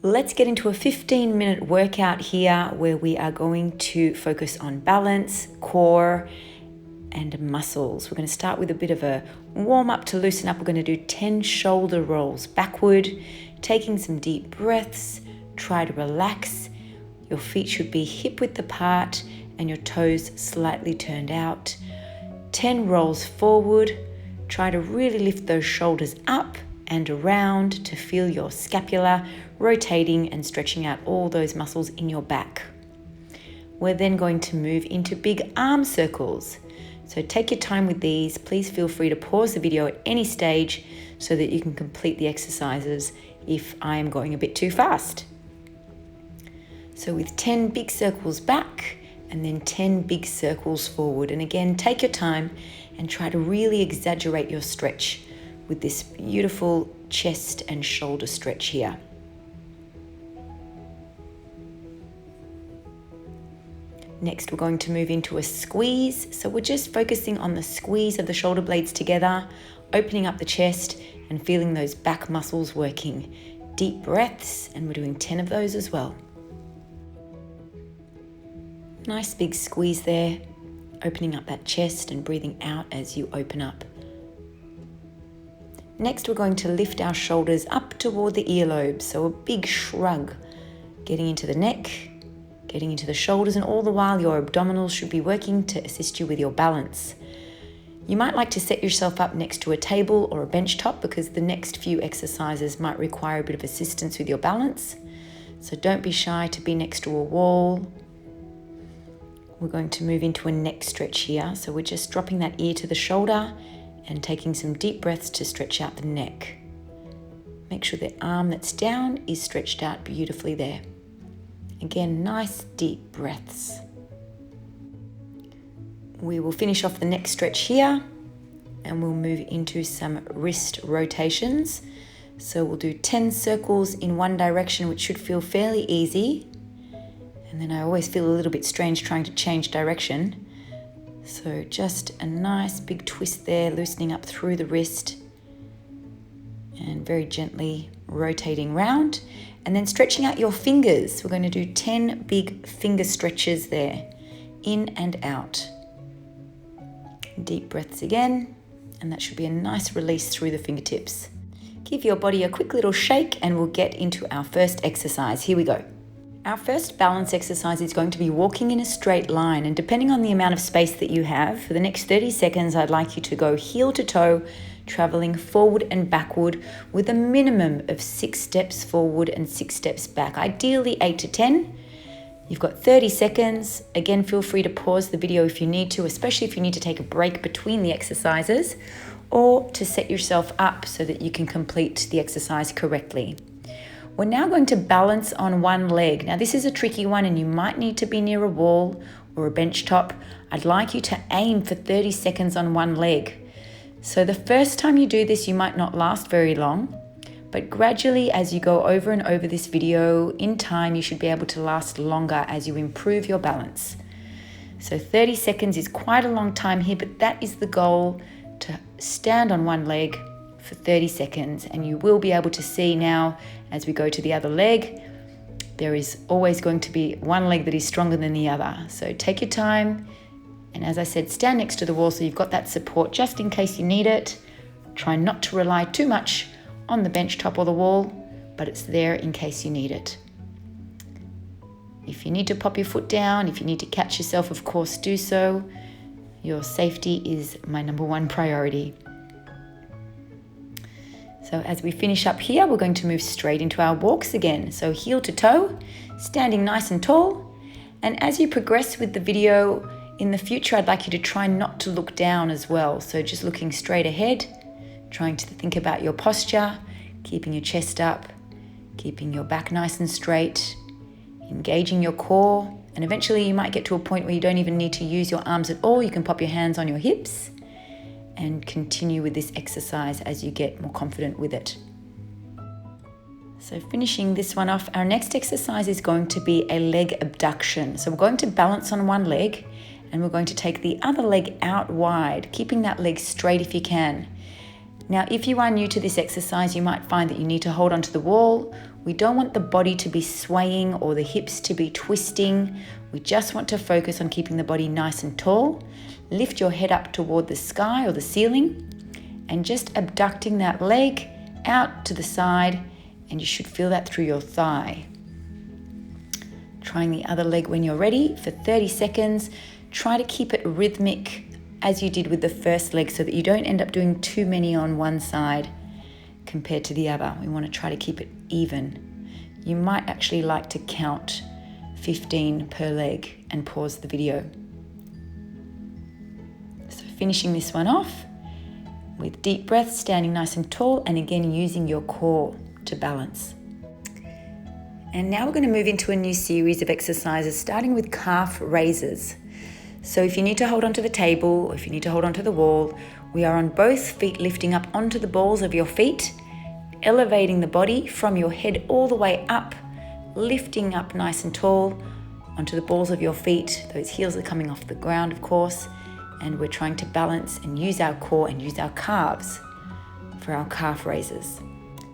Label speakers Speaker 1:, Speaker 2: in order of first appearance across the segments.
Speaker 1: Let's get into a 15-minute workout here where we are going to focus on balance, core, and muscles. We're going to start with a bit of a warm-up to loosen up. We're going to do 10 shoulder rolls backward, taking some deep breaths. Try to relax. Your feet should be hip-width apart and your toes slightly turned out. 10 rolls forward. Try to really lift those shoulders up and around to feel your scapula rotating and stretching out all those muscles in your back. We're then going to move into big arm circles. So take your time with these. Please feel free to pause the video at any stage so that you can complete the exercises if I am going a bit too fast. So with 10 big circles back and then 10 big circles forward. And again, take your time and try to really exaggerate your stretch with this beautiful chest and shoulder stretch here. Next, we're going to move into a squeeze. So we're just focusing on the squeeze of the shoulder blades together, opening up the chest and feeling those back muscles working. Deep breaths, and we're doing 10 of those as well. Nice big squeeze there, opening up that chest and breathing out as you open up. Next, we're going to lift our shoulders up toward the earlobes. So a big shrug, getting into the neck, getting into the shoulders, and all the while your abdominals should be working to assist you with your balance. You might like to set yourself up next to a table or a bench top because the next few exercises might require a bit of assistance with your balance. So don't be shy to be next to a wall. We're going to move into a neck stretch here. So we're just dropping that ear to the shoulder and taking some deep breaths to stretch out the neck. Make sure the arm that's down is stretched out beautifully there. Again, nice deep breaths. We will finish off the neck stretch here and we'll move into some wrist rotations. So we'll do 10 circles in one direction, which should feel fairly easy. And then I always feel a little bit strange trying to change direction. So just a nice big twist there, loosening up through the wrist and very gently rotating round. And then stretching out your fingers. We're going to do 10 big finger stretches there, in and out. Deep breaths again, and that should be a nice release through the fingertips. Give your body a quick little shake and we'll get into our first exercise. Here we go. Our first balance exercise is going to be walking in a straight line, and depending on the amount of space that you have, for the next 30 seconds, I'd like you to go heel to toe, traveling forward and backward with a minimum of 6 steps forward and 6 steps back, ideally 8 to 10. You've got 30 seconds. Again, feel free to pause the video if you need to, especially if you need to take a break between the exercises or to set yourself up so that you can complete the exercise correctly. We're now going to balance on one leg. Now this is a tricky one and you might need to be near a wall or a bench top. I'd like you to aim for 30 seconds on one leg. So the first time you do this, you might not last very long, but gradually as you go over and over this video, in time you should be able to last longer as you improve your balance. So 30 seconds is quite a long time here, but that is the goal, to stand on one leg for 30 seconds. And you will be able to see now as we go to the other leg, there is always going to be one leg that is stronger than the other. So take your time. And as I said, stand next to the wall so you've got that support just in case you need it. Try not to rely too much on the bench top or the wall, but it's there in case you need it. If you need to pop your foot down, if you need to catch yourself, of course, do so. Your safety is my number one priority. So as we finish up here, we're going to move straight into our walks again. So heel to toe, standing nice and tall. And as you progress with the video, in the future, I'd like you to try not to look down as well. So just looking straight ahead, trying to think about your posture, keeping your chest up, keeping your back nice and straight, engaging your core. And eventually you might get to a point where you don't even need to use your arms at all. You can pop your hands on your hips and continue with this exercise as you get more confident with it. So finishing this one off, our next exercise is going to be a leg abduction. So we're going to balance on one leg and we're going to take the other leg out wide, keeping that leg straight if you can. Now, if you are new to this exercise, you might find that you need to hold onto the wall We don't want the body to be swaying or the hips to be twisting. We just want to focus on keeping the body nice and tall. Lift your head up toward the sky or the ceiling and just abducting that leg out to the side, and you should feel that through your thigh. Trying the other leg when you're ready for 30 seconds. Try to keep it rhythmic as you did with the first leg so that you don't end up doing too many on one side compared to the other. We want to try to keep it even. You might actually like to count 15 per leg and pause the video. So finishing this one off with deep breaths, standing nice and tall, and again using your core to balance. And now we're going to move into a new series of exercises, starting with calf raises. So if you need to hold onto the table or if you need to hold onto the wall, we are on both feet, lifting up onto the balls of your feet, elevating the body from your head all the way up, lifting up nice and tall onto the balls of your feet. Those heels are coming off the ground, of course, and we're trying to balance and use our core and use our calves for our calf raises.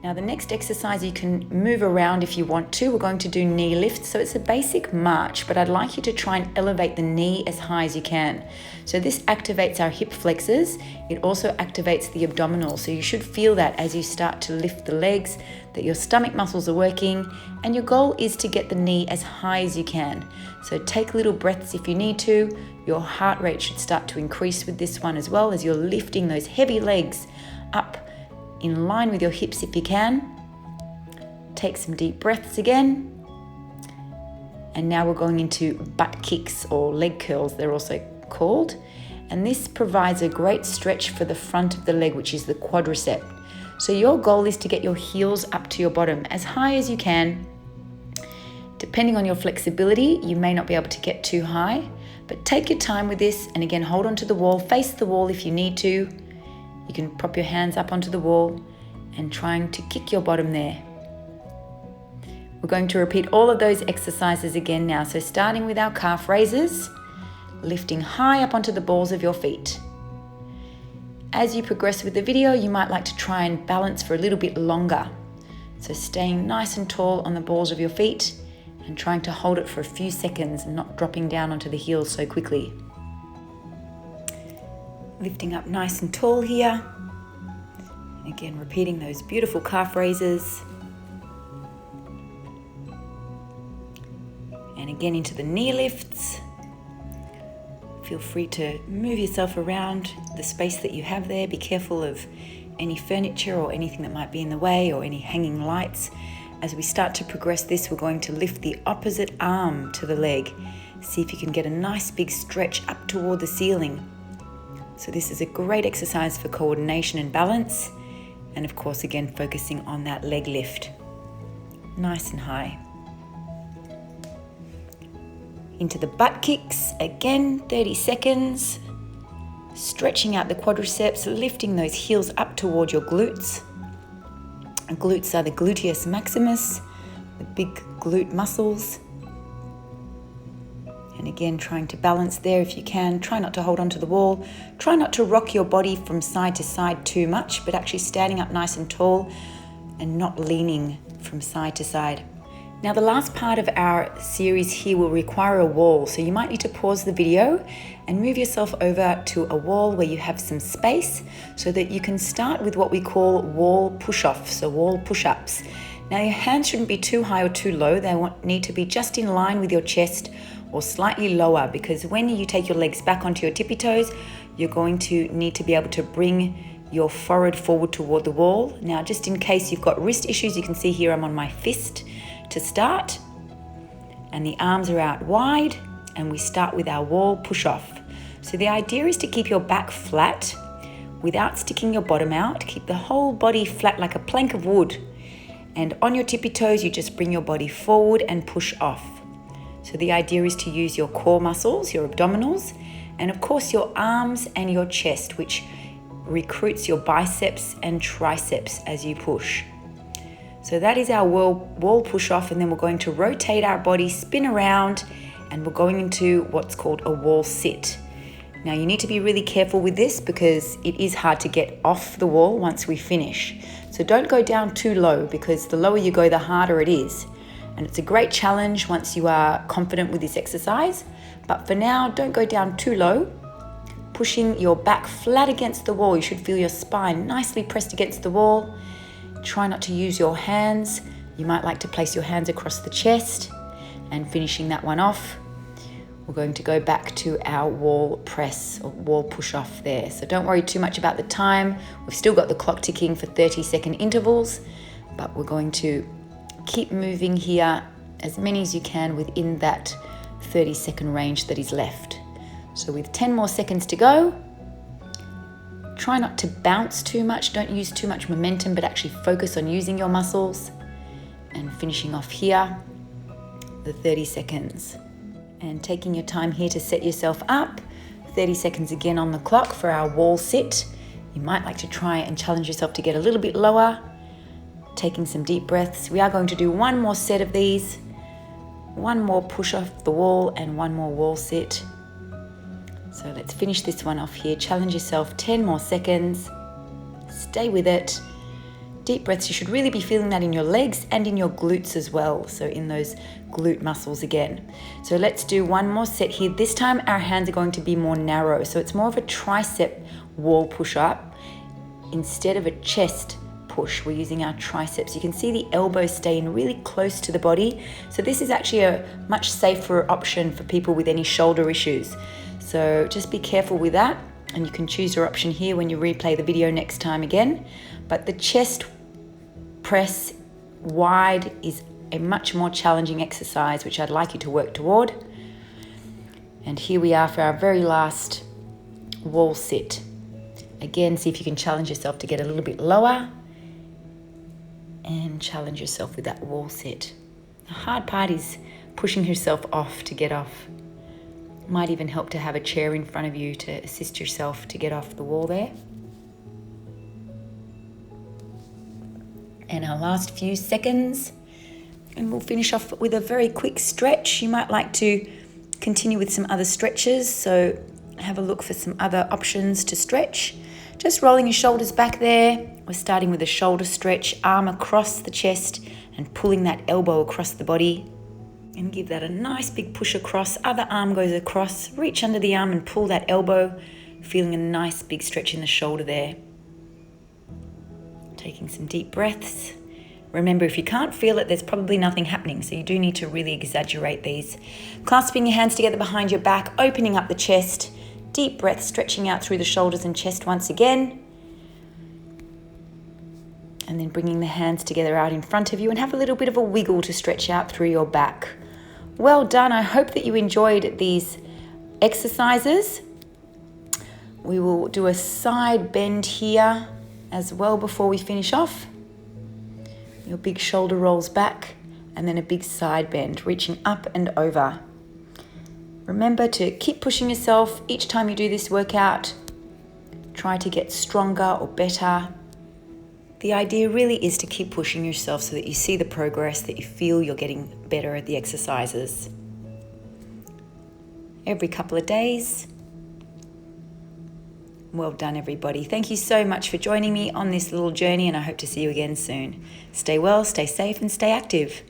Speaker 1: Now the next exercise, you can move around if you want to. We're going to do knee lifts. So it's a basic march, but I'd like you to try and elevate the knee as high as you can. So this activates our hip flexors. It also activates the abdominals. So you should feel that as you start to lift the legs, that your stomach muscles are working, and your goal is to get the knee as high as you can. So take little breaths if you need to. Your heart rate should start to increase with this one as well as you're lifting those heavy legs up in line with your hips if you can. Take some deep breaths again. And now we're going into butt kicks or leg curls, they're also called. And this provides a great stretch for the front of the leg, which is the quadricep. So your goal is to get your heels up to your bottom as high as you can. Depending on your flexibility, you may not be able to get too high, but take your time with this. And again, hold onto the wall, face the wall if you need to. You can prop your hands up onto the wall and trying to kick your bottom there. We're going to repeat all of those exercises again now. So starting with our calf raises, lifting high up onto the balls of your feet. As you progress with the video, you might like to try and balance for a little bit longer. So staying nice and tall on the balls of your feet and trying to hold it for a few seconds and not dropping down onto the heels so quickly. Lifting up nice and tall here. Again, repeating those beautiful calf raises. And again into the knee lifts. Feel free to move yourself around the space that you have there. Be careful of any furniture or anything that might be in the way or any hanging lights. As we start to progress this, we're going to lift the opposite arm to the leg. See if you can get a nice big stretch up toward the ceiling. So this is a great exercise for coordination and balance. And of course, again, focusing on that leg lift. Nice and high. Into the butt kicks, again, 30 seconds. Stretching out the quadriceps, lifting those heels up toward your glutes. Glutes are the gluteus maximus, the big glute muscles. And again, trying to balance there if you can. Try not to hold onto the wall. Try not to rock your body from side to side too much, but actually standing up nice and tall and not leaning from side to side. Now the last part of our series here will require a wall, so you might need to pause the video and move yourself over to a wall where you have some space so that you can start with what we call wall push-offs, so wall push-ups. Now your hands shouldn't be too high or too low. They need to be just in line with your chest or slightly lower, because when you take your legs back onto your tippy toes, you're going to need to be able to bring your forehead forward toward the wall. Now, just in case you've got wrist issues, you can see here I'm on my fist to start, and the arms are out wide, and we start with our wall push-off. So the idea is to keep your back flat without sticking your bottom out. Keep the whole body flat like a plank of wood, and on your tippy toes, you just bring your body forward and push off. So the idea is to use your core muscles, your abdominals, and of course your arms and your chest, which recruits your biceps and triceps as you push. So that is our wall push off, and then we're going to rotate our body, spin around, and we're going into what's called a wall sit. Now you need to be really careful with this because it is hard to get off the wall once we finish. So don't go down too low because the lower you go, the harder it is. And it's a great challenge once you are confident with this exercise. But for now, don't go down too low. Pushing your back flat against the wall. You should feel your spine nicely pressed against the wall. Try not to use your hands. You might like to place your hands across the chest and finishing that one off. We're going to go back to our wall press or wall push off there. So don't worry too much about the time. We've still got the clock ticking for 30-second intervals, but we're going to keep moving here as many as you can within that 30-second range that is left. So with 10 more seconds to go, try not to bounce too much. Don't use too much momentum, but actually focus on using your muscles. And finishing off here, the 30 seconds. And taking your time here to set yourself up. 30 seconds again on the clock for our wall sit. You might like to try and challenge yourself to get a little bit lower. Taking some deep breaths. We are going to do one more set of these. One more push off the wall and one more wall sit. So let's finish this one off here. Challenge yourself, 10 more seconds. Stay with it. Deep breaths, you should really be feeling that in your legs and in your glutes as well. So in those glute muscles again. So let's do one more set here. This time our hands are going to be more narrow. So it's more of a tricep wall push up instead of a chest push. We're using our triceps. You can see the elbows staying really close to the body. So this is actually a much safer option for people with any shoulder issues. So just be careful with that, and you can choose your option here when you replay the video next time again. But the chest press wide is a much more challenging exercise, which I'd like you to work toward. And here we are for our very last wall sit. Again, see if you can challenge yourself to get a little bit lower and challenge yourself with that wall sit. The hard part is pushing yourself off to get off. Might even help to have a chair in front of you to assist yourself to get off the wall there. And our last few seconds, and we'll finish off with a very quick stretch. You might like to continue with some other stretches, so have a look for some other options to stretch. Just rolling your shoulders back there. We're starting with a shoulder stretch, arm across the chest and pulling that elbow across the body. And give that a nice big push across. Other arm goes across, reach under the arm and pull that elbow, feeling a nice big stretch in the shoulder there. Taking some deep breaths. Remember, if you can't feel it, there's probably nothing happening, so you do need to really exaggerate these. Clasping your hands together behind your back, opening up the chest. Deep breath, stretching out through the shoulders and chest once again. And then bringing the hands together out in front of you and have a little bit of a wiggle to stretch out through your back. Well done. I hope that you enjoyed these exercises. We will do a side bend here as well before we finish off. Your big shoulder rolls back and then a big side bend, reaching up and over. Remember to keep pushing yourself each time you do this workout. Try to get stronger or better. The idea really is to keep pushing yourself so that you see the progress, that you feel you're getting better at the exercises. Every couple of days. Well done, everybody. Thank you so much for joining me on this little journey, and I hope to see you again soon. Stay well, stay safe, and stay active.